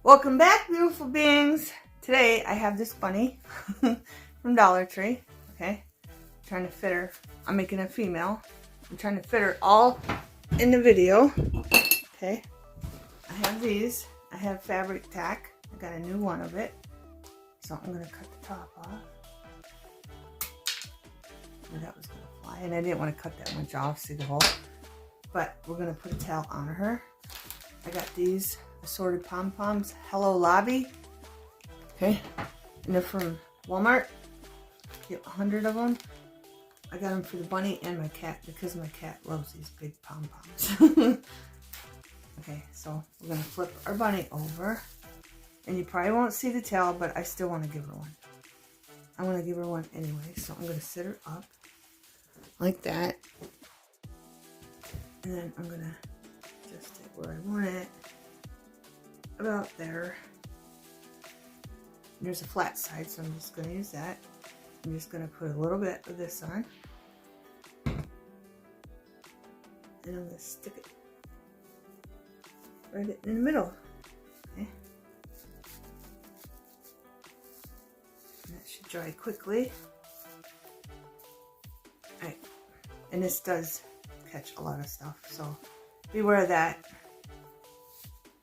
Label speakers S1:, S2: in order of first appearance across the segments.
S1: Welcome back, beautiful beings. Today I have this bunny from Dollar Tree. Okay, I'm trying to fit her. I'm making a female. I'm trying to fit her all in the video. Okay, I have these. I have fabric tack. I got a new one of it. So I'm gonna cut the top off. Oh, that was gonna fly, and I didn't want to cut that much off. See the hole? But we're gonna put a towel on her. I got these assorted pom-poms, Hello Lobby. Okay, and they're from Walmart. Get 100 of them. I got them for the bunny and my cat because my cat loves these big pom-poms. Okay, so we're gonna flip our bunny over, and you probably won't see the tail, but I still want to give her one. I want to give her one anyway, so I'm gonna sit her up like that, and then I'm gonna adjust it where I want it. About there. There's a flat side, so I'm just going to use that. I'm just going to put a little bit of this on, and I'm going to stick it right in the middle. Okay. And that should dry quickly. Alright, and this does catch a lot of stuff, so beware of that.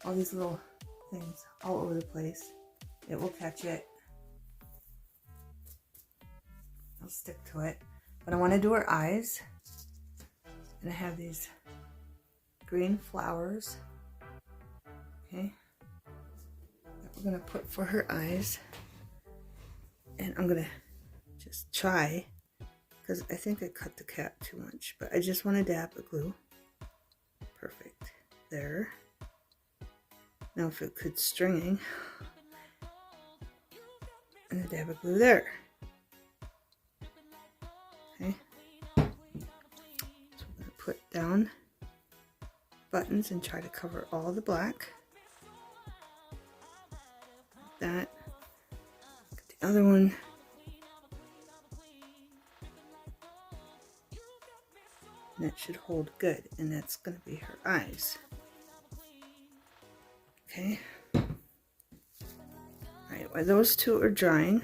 S1: All these little things all over the place. It will catch it. I'll stick to it. But I want to do her eyes. And I have these green flowers. Okay. That we're going to put for her eyes. And I'm going to just try. Because I think I cut the cap too much. But I just want to dab the glue. Perfect. There. Now if it could stringing, and a dab of glue there. Okay. So we're going to put down buttons and try to cover all the black. Like that. Get the other one. And that should hold good, and that's going to be her eyes. Okay. Alright, while those two are drying,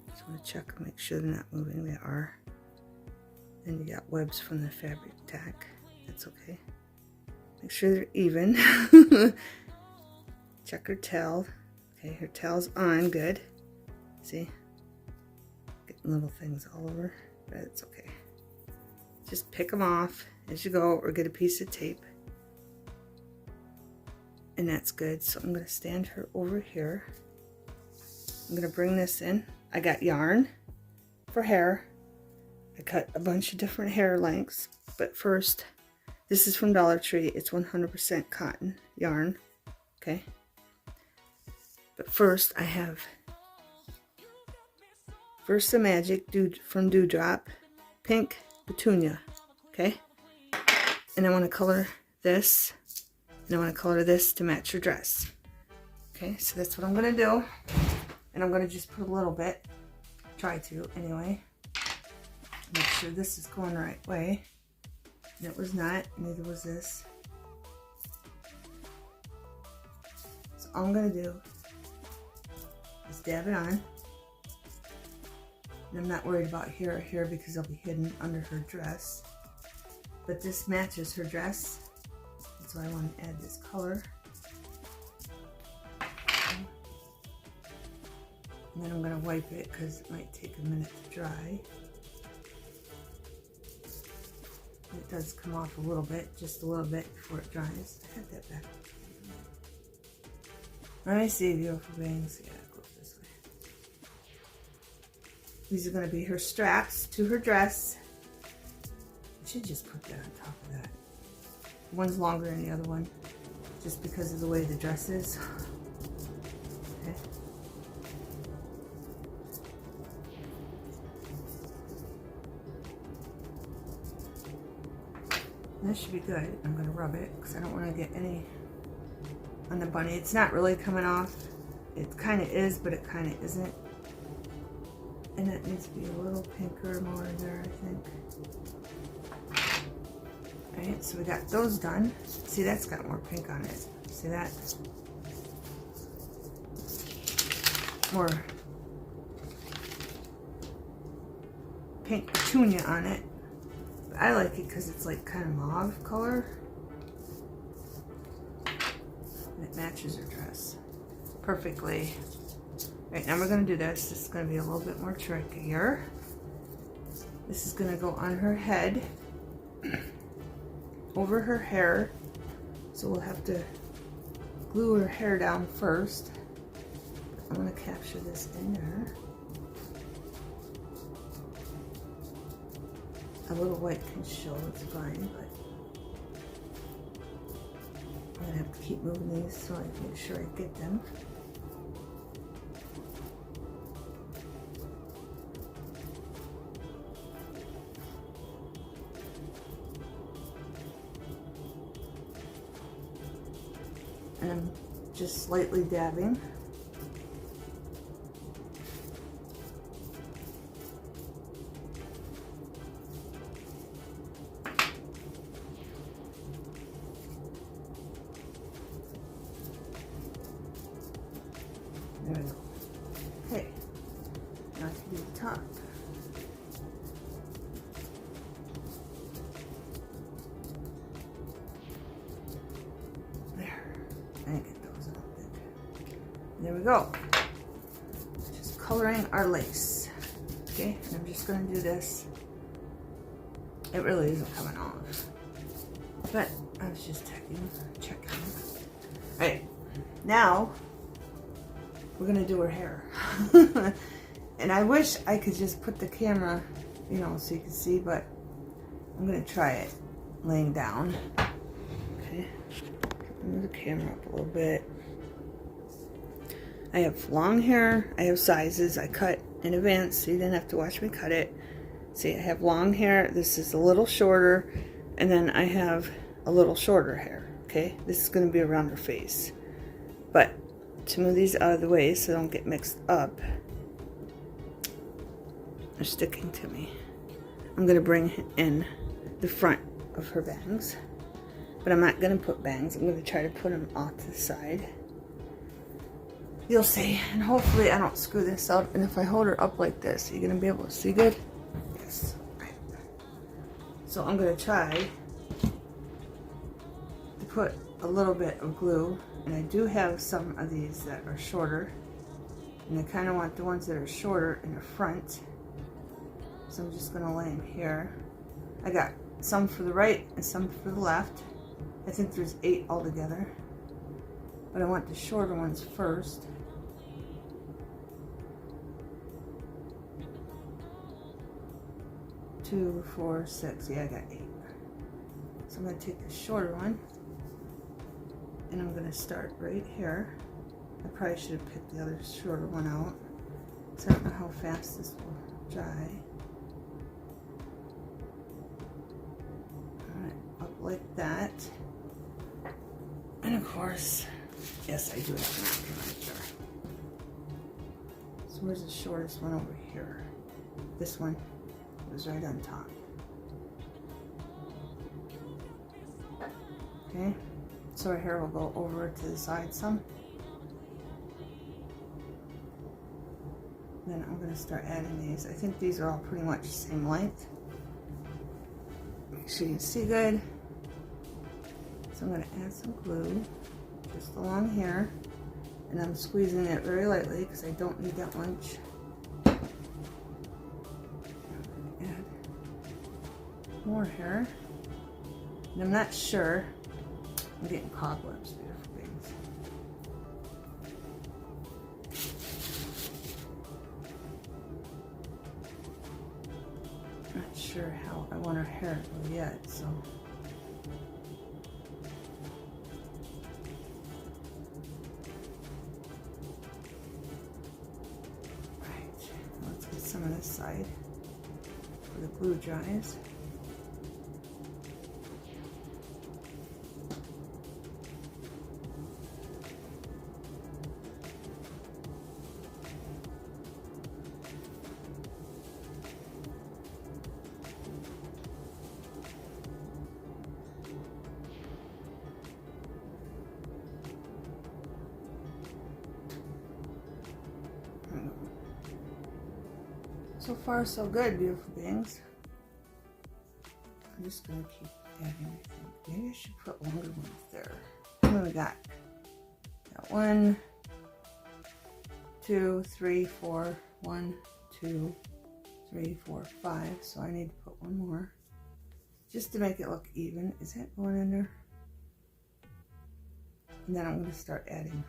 S1: just want to check and make sure they're not moving. They are. And you got webs from the fabric tack. That's okay. Make sure they're even. Check her tail. Okay, her tail's on. Good. See? Getting little things all over, but it's okay. Just pick them off as you go, or get a piece of tape. And that's good. So I'm going to stand her over here. I'm going to bring this in. I got yarn for hair. I cut a bunch of different hair lengths. But first, this is from Dollar Tree. It's 100% cotton yarn. Okay. But first, I have Versa Magic from Dewdrop, pink petunia. Okay. And I want to color this. And I want to color this to match your dress. Okay, so that's what I'm going to do. And I'm going to just put a little bit. Try to, anyway. Make sure this is going the right way. And it was not. Neither was this. So all I'm going to do is dab it on. And I'm not worried about here or here because they'll be hidden under her dress. But this matches her dress. So I want to add this color. And then I'm going to wipe it because it might take a minute to dry. It does come off a little bit, just a little bit before it dries. I had that back. Let me see, beautiful beings. Yeah, go this way. These are going to be her straps to her dress. I should just put that on top of that. One's longer than the other one, just because of the way the dress is. Okay. That should be good. I'm going to rub it because I don't want to get any on the bunny. It's not really coming off. It kind of is, but it kind of isn't. And it needs to be a little pinker more in there, I think. Alright, so we got those done. See, that's got more pink on it. See that? More pink petunia on it. But I like it because it's like kind of mauve color. And it matches her dress perfectly. Alright, now we're going to do this. This is going to be a little bit more trickier. This is going to go on her head, over her hair. So we'll have to glue her hair down first. I'm going to capture this in there. A little white can show, it's fine, but I'm going to have to keep moving these so I make sure I get them. And I'm just slightly dabbing. There we go. Okay, now I can do the top. There, I get those out there. There we go. Just coloring our lace. Okay, and I'm just going to do this. It really isn't coming off, but I was just checking. All right, now we're gonna do her hair. And I wish I could just put the camera, you know, so you can see, but I'm gonna try it laying down. Okay, move the camera up a little bit. I have long hair, I have sizes, I cut in advance so you didn't have to watch me cut it. See, I have long hair, this is a little shorter, and then I have a little shorter hair, okay? This is gonna be around her face. But to move these out of the way so they don't get mixed up, they're sticking to me. I'm gonna bring in the front of her bangs, but I'm not gonna put bangs. I'm gonna try to put them off to the side. You'll see, and hopefully I don't screw this up. And if I hold her up like this, are you gonna be able to see good? Yes. So I'm gonna try to put a little bit of glue, and I do have some of these that are shorter, and I kind of want the ones that are shorter in the front. So I'm just gonna lay them here. I got some for the right and some for the left. I think there's 8 altogether, but I want the shorter ones first. Two, 4, 6. Yeah, I got 8. So I'm gonna take the shorter one, and I'm gonna start right here. I probably should have picked the other shorter one out, so I don't know how fast this will dry. Alright, up like that. And of course, yes, I do have an napkin right there. So where's the shortest one over here? This one was right on top. Okay, so our hair will go over to the side some. Then I'm going to start adding these. I think these are all pretty much the same length. Make sure you can see good. So I'm going to add some glue just along here, and I'm squeezing it very lightly because I don't need that much. Add more here, and I'm not sure. I'm getting cobwebs there for things. Not sure how I want her hair to go yet, so. Right, let's get some of this side where the glue dries. So far, so good, beautiful beings. I'm just gonna keep adding, I think. Maybe I should put longer ones there. What do we got? Got 1, 2, 3, 4. 1, 2, 3, 4, 5. So I need to put one more. Just to make it look even. Is that going in there? And then I'm going to start adding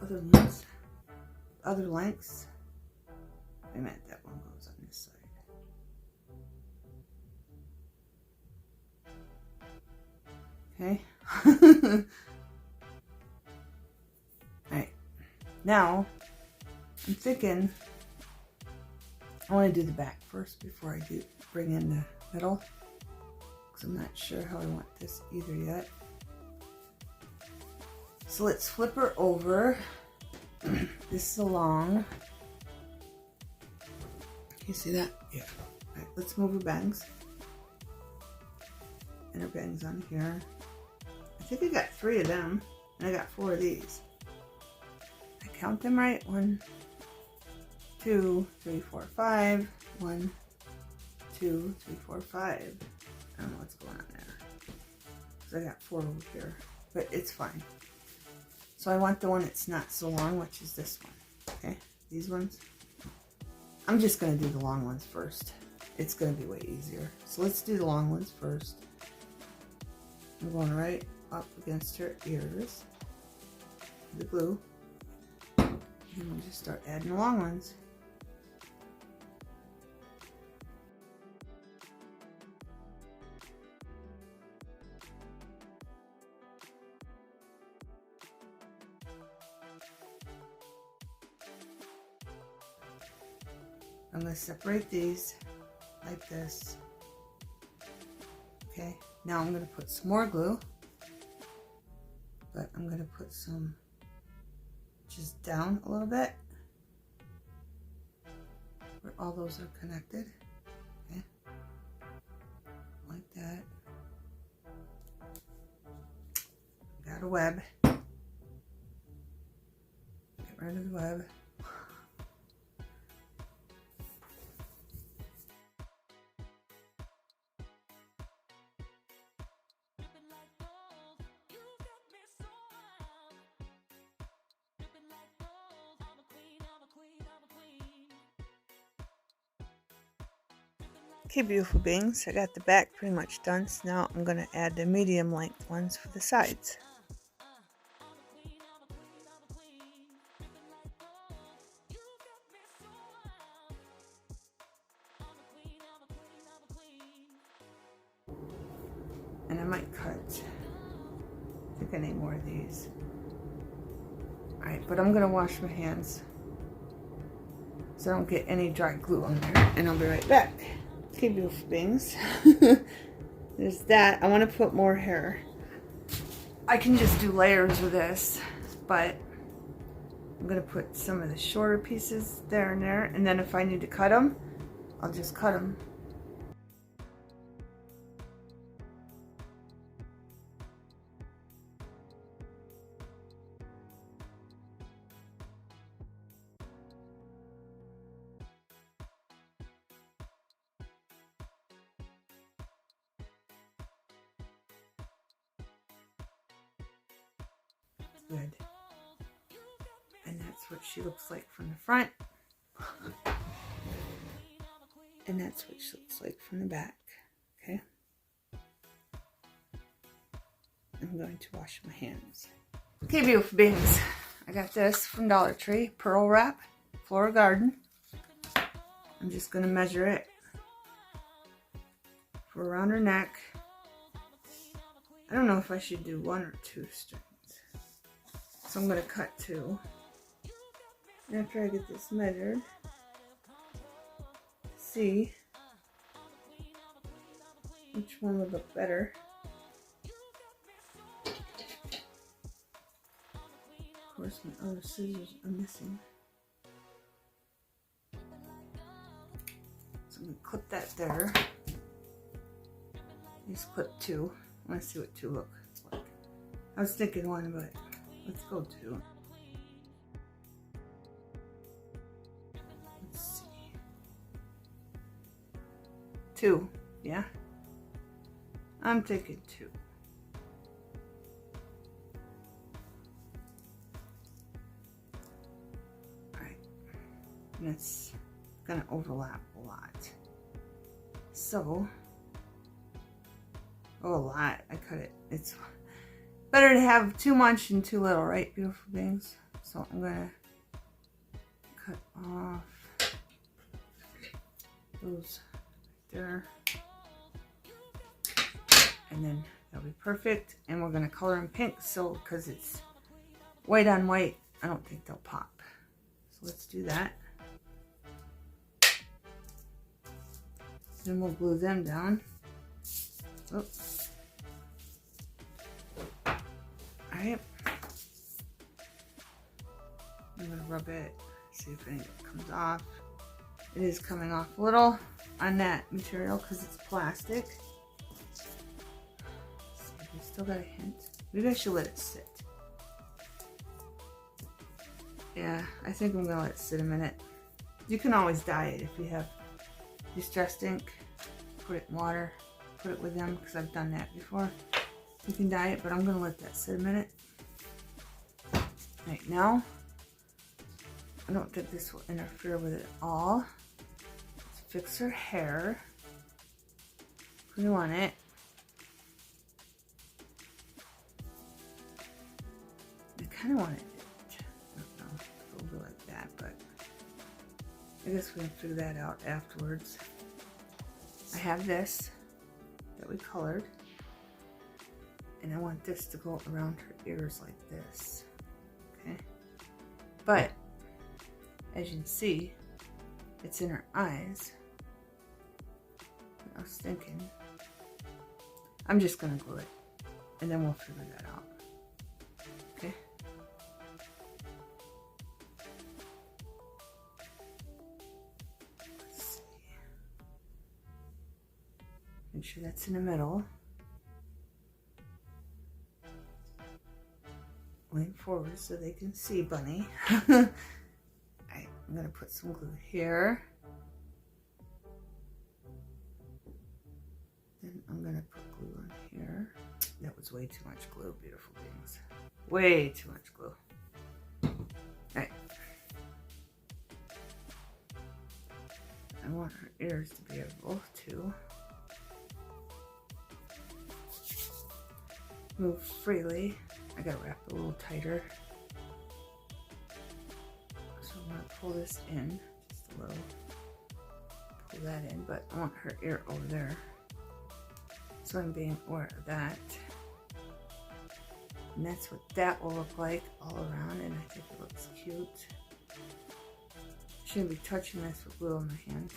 S1: other ones, other lengths. I meant that one goes on this side. Okay. Alright. Now, I'm thinking I want to do the back first before I do bring in the middle. Because I'm not sure how I want this either yet. So let's flip her over. This is along. Can you see that? Yeah. Alright, let's move her bangs. And her bangs on here. I think I got 3 of them. And I got 4 of these. I count them right? 1, 2, 3, 4, 5. 1, 2, 3, 4, 5. I don't know what's going on there. Because I got 4 over here. But it's fine. So I want the one that's not so long, which is this one. Okay, these ones. I'm just going to do the long ones first. It's going to be way easier. So let's do the long ones first. I'm going right up against her ears. The glue. And we'll just start adding the long ones. I'm going to separate these like this. Okay, now I'm going to put some more glue, but I'm going to put some just down a little bit where all those are connected. Okay, like that. Got a web. Get rid of the web. Okay, beautiful beings, I got the back pretty much done, so now I'm going to add the medium length ones for the sides. And I might cut, I think I need more of these. Alright, but I'm going to wash my hands so I don't get any dry glue on there, and I'll be right back. Okay, beautiful beings. There's that. I want to put more hair. I can just do layers with this, but I'm going to put some of the shorter pieces there and there, and then if I need to cut them, I'll just cut them. Good. And that's what she looks like from the front. And that's what she looks like from the back. Okay. I'm going to wash my hands. Okay, beautiful beings. I got this from Dollar Tree. Pearl Wrap. Floral Garden. I'm just going to measure it for around her neck. I don't know if I should do 1 or 2 strings. So I'm going to cut 2. And after I get this measured, see which one would look better. Of course, my other scissors are missing. So I'm going to clip that there. Just clip 2. I want to see what 2 look like. I was thinking 1, but let's go 2. Let's 2. Yeah? I'm thinking 2. Alright. And it's gonna overlap a lot. So, a lot. I cut it. It's better to have too much and too little, right, beautiful beings? So I'm gonna cut off those right there. And then that'll be perfect. And we're gonna color them pink, so because it's white on white, I don't think they'll pop. So let's do that. Then we'll glue them down. Oops. Alright. I'm gonna rub it, see if anything comes off. It is coming off a little on that material because it's plastic. See, we still got a hint. Maybe I should let it sit. Yeah, I think I'm gonna let it sit a minute. You can always dye it if you have distressed ink. Put it in water, put it with them because I've done that before. You can dye it, but I'm gonna let that sit a minute. Right now, I don't think this will interfere with it at all. Let's fix her hair. Glue on it. I kind of want it, I don't know, over like that, but I guess we can figure that out afterwards. I have this that we colored, and I want this to go around her ears like this, okay? But as you can see, it's in her eyes. I was thinking, I'm just gonna glue it, and then we'll figure that out, okay? Let's see. Make sure that's in the middle. Lean forward so they can see Bunny. Alright, I'm gonna put some glue here. Then I'm gonna put glue on here. That was way too much glue, beautiful beings. Way too much glue. Alright. I want her ears to be able to move freely. I gotta wrap it a little tighter. So I'm gonna pull this in just a little. Pull that in, but I want her ear over there. So I'm being aware of that. And that's what that will look like all around, and I think it looks cute. Shouldn't be touching this with glue on my hands.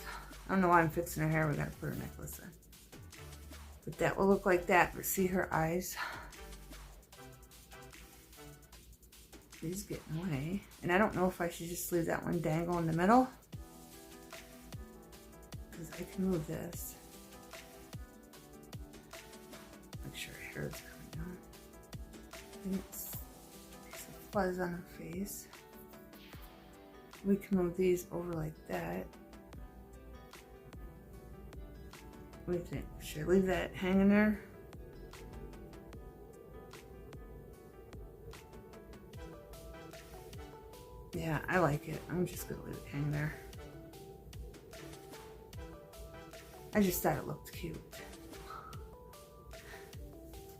S1: I don't know why I'm fixing her hair. We gotta put her necklace in. But that will look like that, but see her eyes? She's getting away. And I don't know if I should just leave that one dangle in the middle, because I can move this. Make sure her hair is coming down. And it's a fuzz on her face. We can move these over like that. What do you think? Should I leave that hanging there? Yeah, I like it. I'm just gonna leave it hang there. I just thought it looked cute.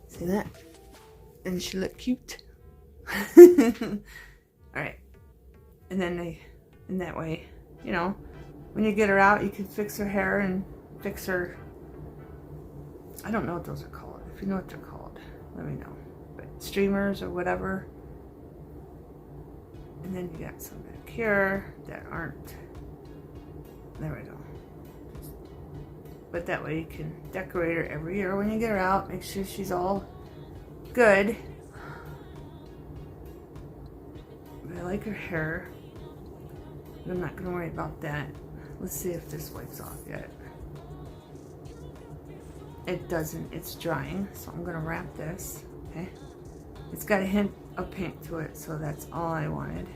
S1: See that? And she looked cute. Alright. And then in that way, you know, when you get her out, you can fix her hair and fix her. I don't know what those are called. If you know what they're called, let me know. But streamers or whatever. And then you got some back here that aren't. There we go. But that way you can decorate her every year when you get her out. Make sure she's all good. But I like her hair. But I'm not going to worry about that. Let's see if this wipes off yet. It doesn't. It's drying. So I'm going to wrap this. Okay. It's got a hint of pink to it, so that's all I wanted.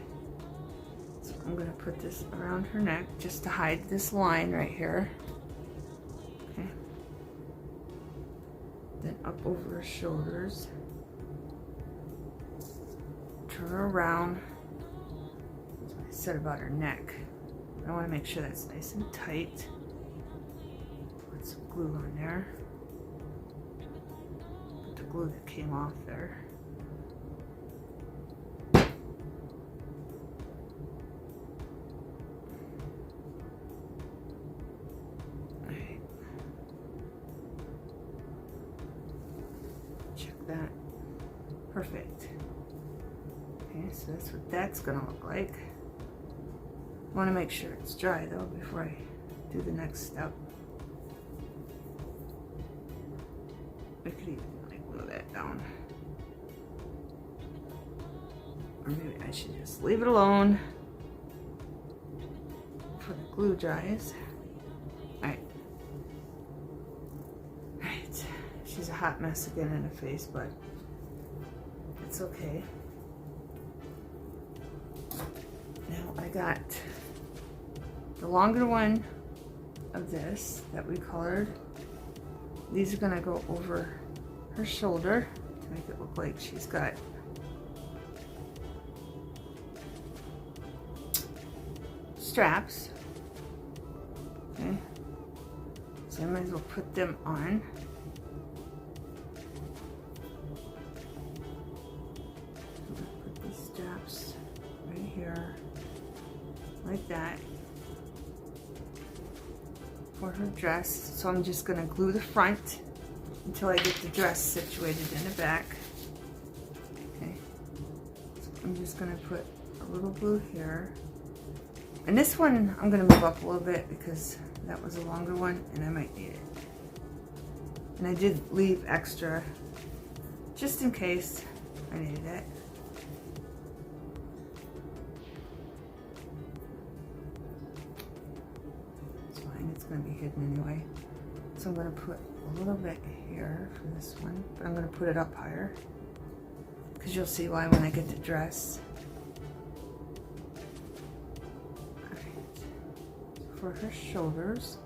S1: So I'm going to put this around her neck just to hide this line right here. Okay. then up over her shoulders. Turn her around. That's what I said about her neck. I want to make sure that's nice and tight. Put some glue on there. Put the glue that came off there. Alright. Check that. Perfect. Okay, so that's what that's gonna look like. I want to make sure it's dry though before I do the next step. I could even like glue that down. Or maybe I should just leave it alone before the glue dries. Alright. Alright. She's a hot mess again in the face, but it's okay. Now I got the longer one of this that we colored. These are gonna go over her shoulder to make it look like she's got straps. Okay, so I might as well put them on. Put these straps right here, like that, for her dress. So I'm just gonna glue the front until I get the dress situated in the back. Okay, so I'm just gonna put a little glue here. And this one I'm gonna move up a little bit because that was a longer one and I might need it. And I did leave extra just in case I needed it. It's fine, it's gonna be hidden anyway. So I'm gonna put a little bit here for this one, but I'm gonna put it up higher because you'll see why when I get the dress. For her shoulders.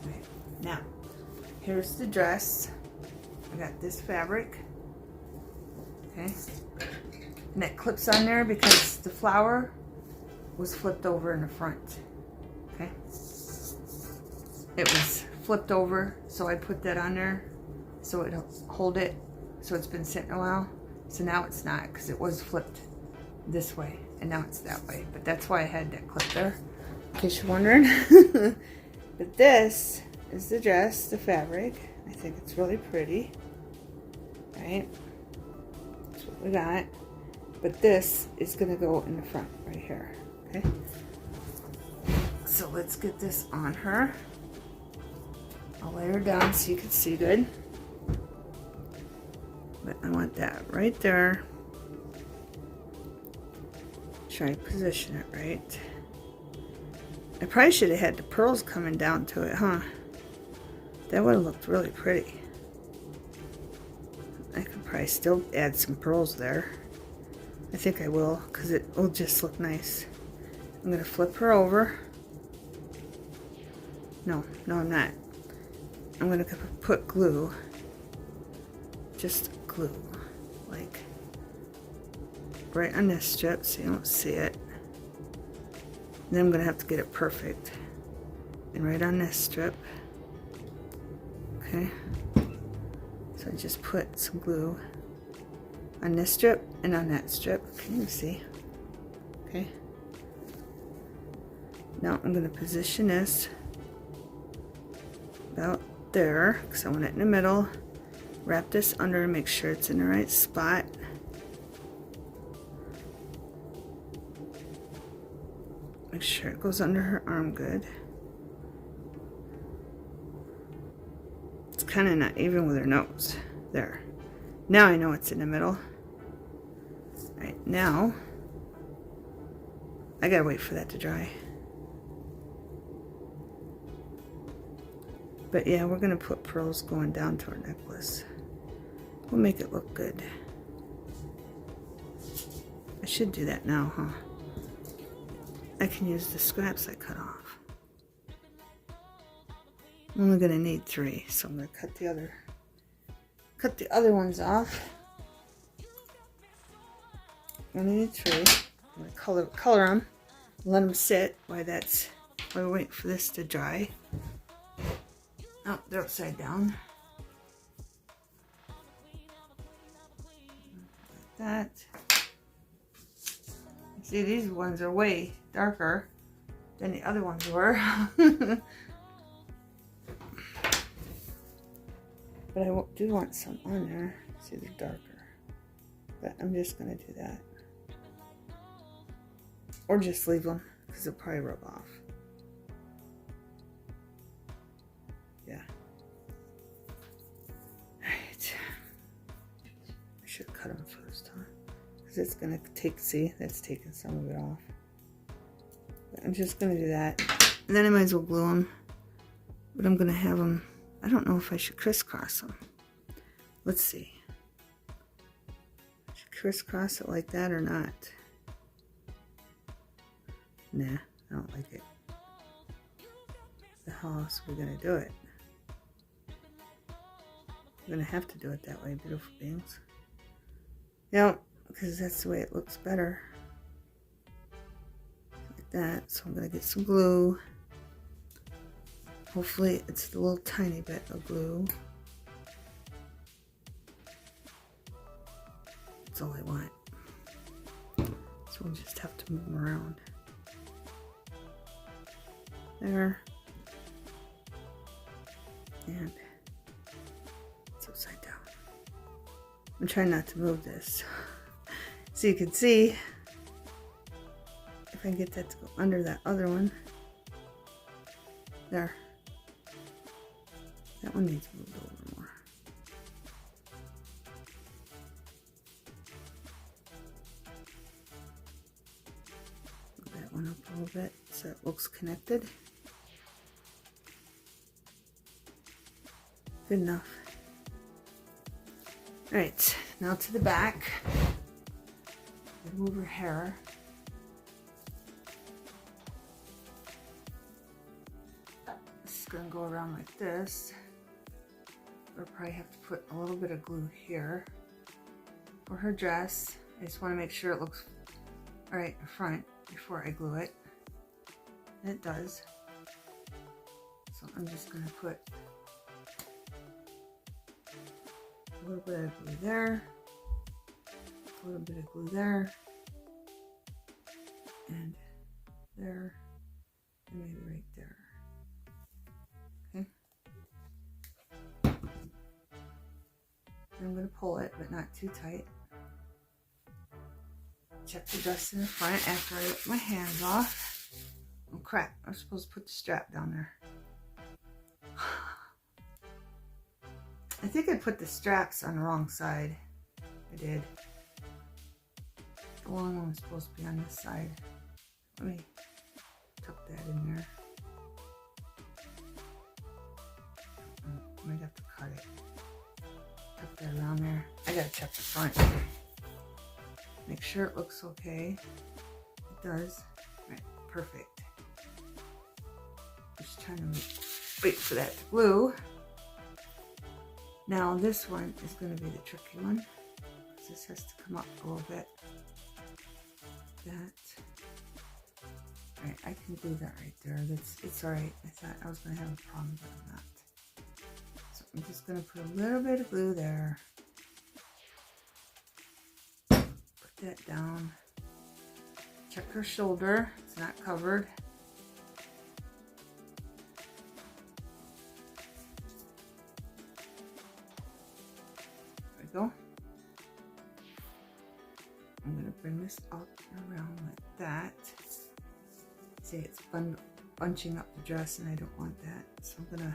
S1: Okay. Now, here's the dress. I got this fabric. Okay. And that clips on there because the flower was flipped over in the front. Okay. It was flipped over, so I put that on there so it'll hold it. So it's been sitting a while. So now it's not because it was flipped this way. And now it's that way, but that's why I had that clip there, in case you're wondering. But this is the dress, the fabric. I think it's really pretty, right? That's what we got. But this is gonna go in the front right here, okay? So let's get this on her. I'll lay her down so you can see good. But I want that right there. Try to position it right. I probably should have had the pearls coming down to it, huh? That would have looked really pretty. I could probably still add some pearls there. I think I will, because it will just look nice. I'm going to flip her over. No, I'm not. I'm going to put glue. Just glue. Like right on this strip so you don't see it. Then I'm gonna have to get it perfect. And right on this strip. Okay. So I just put some glue on this strip and on that strip. Can you see? Okay. Now I'm gonna position this about there because I want it in the middle. Wrap this under and make sure it's in the right spot. Make sure it goes under her arm good. It's kind of not even with her nose. There. Now I know it's in the middle. Alright, now I gotta wait for that to dry. But yeah, we're gonna put pearls going down to our necklace. We'll make it look good. I should do that now, huh? I can use the scraps I cut off. I'm only gonna need 3, so I'm gonna cut the other ones off. I only need 3. I'm gonna color them, let them sit while we wait for this to dry. Oh, they're upside down. Like that. See, these ones are way darker than the other ones were. But I do want some on there. See, they're darker. But I'm just going to do that. Or just leave them, because they'll probably rub off. Yeah. Alright. I should have cut them first, huh? Because it's going to take, see, that's taking some of it off. But I'm just going to do that. And then I might as well glue them. But I'm going to have them, I don't know if I should crisscross them. Let's see. Should I crisscross it like that or not? Nah, I don't like it. How else are we going to do it? We're going to have to do it that way, beautiful beings. Yep, because that's the way it looks better. Like that. So I'm going to get some glue. Hopefully it's a little tiny bit of glue. That's all I want. So we'll just have to move them around. There. And it's upside down. I'm trying not to move this. So you can see if I can get that to go under that other one. There. That one needs moved a little more. Move that one up a little bit so it looks connected. Good enough. Alright, now to the back. Move her hair. This is going to go around like this. We'll probably have to put a little bit of glue here for her dress. I just want to make sure it looks right in front before I glue it. And it does. So I'm just going to put a little bit of glue there, a little bit of glue there, and there, and maybe right there. Okay. I'm going to pull it, but not too tight. Check the dress in the front after I get my hands off. Oh crap, I was supposed to put the strap down there. I think I put the straps on the wrong side. I did. The long one was supposed to be on this side. Let me tuck that in there. I might have to cut it. Tuck that around there. I gotta check the front. Make sure it looks okay. It does. Alright, perfect. Just trying to wait for that to glue. Now this one is going to be the tricky one. This has to come up a little bit. That. Alright, I can glue that right there. It's alright. I thought I was going to have a problem, but I'm not. So I'm just going to put a little bit of glue there. Put that down. Check her shoulder. It's not covered. Go. I'm going to bring this up and around like that. See, it's bunching up the dress and I don't want that. So I'm going to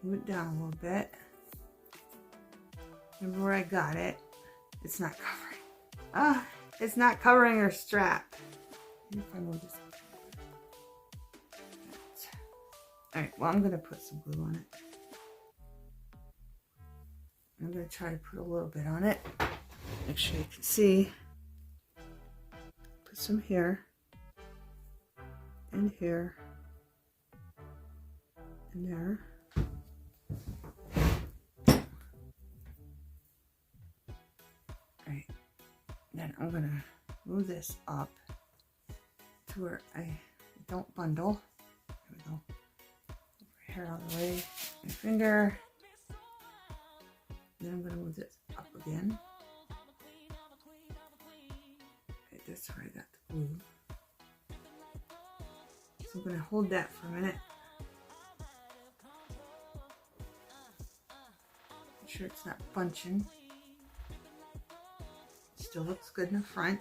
S1: move it down a little bit. Remember where I got it? It's not covering. Ah, it's not covering her strap. Maybe if I move this up. Alright, well I'm going to put some glue on it. I'm going to try to put a little bit on it. Make sure you can see. Put some here. And here. in there. Alright, then I'm gonna move this up to where I don't bundle. There we go. Hair out of the way. My finger. Then I'm gonna move this up again. Okay, that's where I got the glue. So I'm gonna hold that for a minute. Make sure it's not bunching. Still looks good in the front.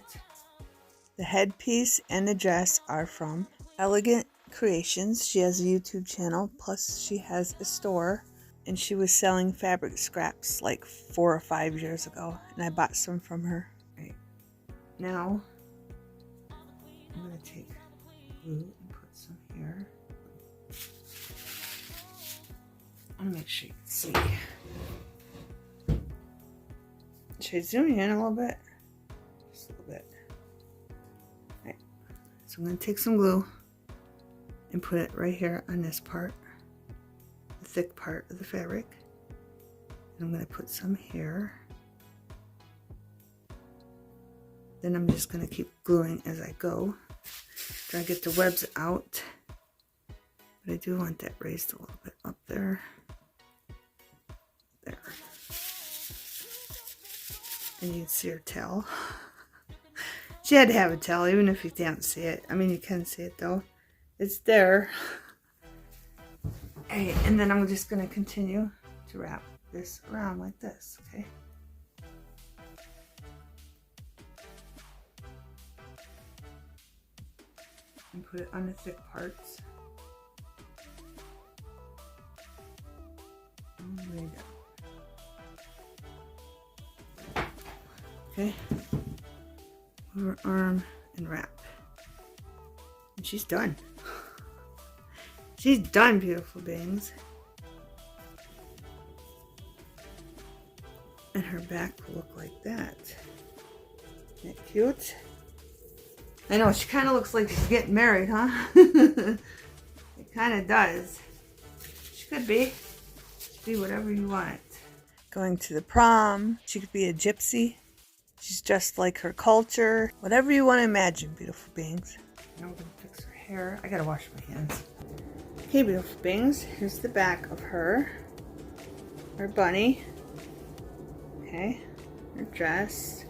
S1: The headpiece and the dress are from Elegant Creations. She has a YouTube channel, plus she has a store, and she was selling fabric scraps like 4 or 5 years ago, and I bought some from her. Right. Now I'm going to take glue and put some here. I want to make sure you can see. Should I zoom in a little bit? Just a little bit. Right. So I'm going to take some glue and put it right here on this part, the thick part of the fabric. And I'm going to put some here. Then I'm just going to keep gluing as I go. Try to get the webs out. But I do want that raised a little bit up there. There. And you can see her tail. She had to have a tail, even if you can't see it. I mean, you can see it though. It's there. Okay, and then I'm just going to continue to wrap this around like this, okay? And put it on the thick parts. All the way down. Okay. Over arm and wrap. And she's done. She's done, beautiful beings. And her back will look like that. Isn't that cute? I know, she kind of looks like she's getting married, huh? It kind of does. She could be. She could be whatever you want. Going to the prom. She could be a gypsy. She's just like her culture. Whatever you want to imagine, beautiful beings. Now we're going to fix her hair. I gotta wash my hands. Okay, beautiful beings. Here's the back of her. Her bunny. Okay. Her dress.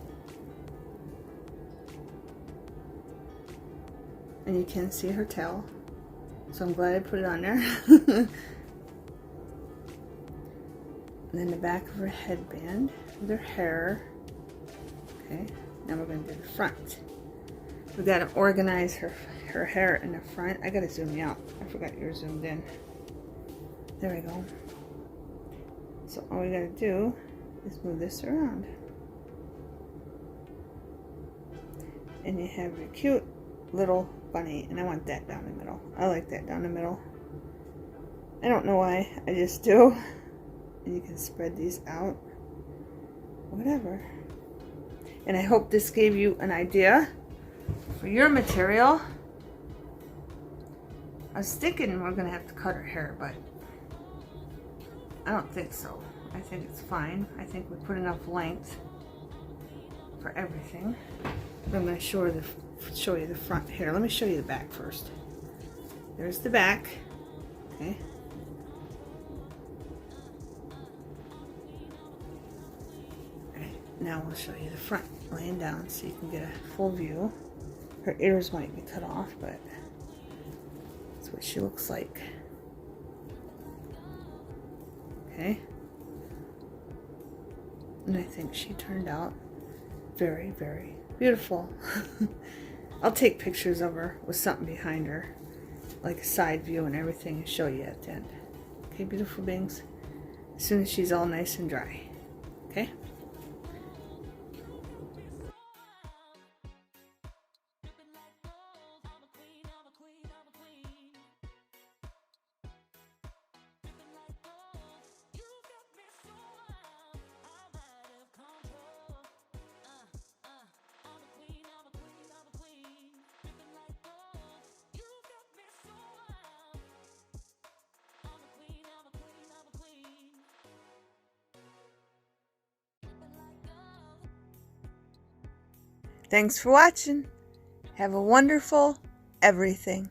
S1: And you can see her tail. So I'm glad I put it on there. And then the back of her headband with her hair. Okay, now we're going to do the front. We got to organize her hair in the front. I got to zoom you out. I forgot you were zoomed in. There we go. So all we got to do is move this around. And you have your cute little bunny, and I want that down the middle. I like that down the middle. I don't know why, I just do. And you can spread these out. Whatever. And I hope this gave you an idea for your material. I was thinking we're going to have to cut her hair, but I don't think so. I think it's fine. I think we put enough length for everything. But I'm going to show you the front here. Let me show you the back first. There's the back. Okay. Now we'll show you the front, laying down so you can get a full view. Her ears might be cut off, but that's what she looks like. Okay. And I think she turned out very, very beautiful. I'll take pictures of her with something behind her, like a side view and everything, and show you at the end. Okay, beautiful beings? As soon as she's all nice and dry. Okay? Thanks for watching. Have a wonderful everything.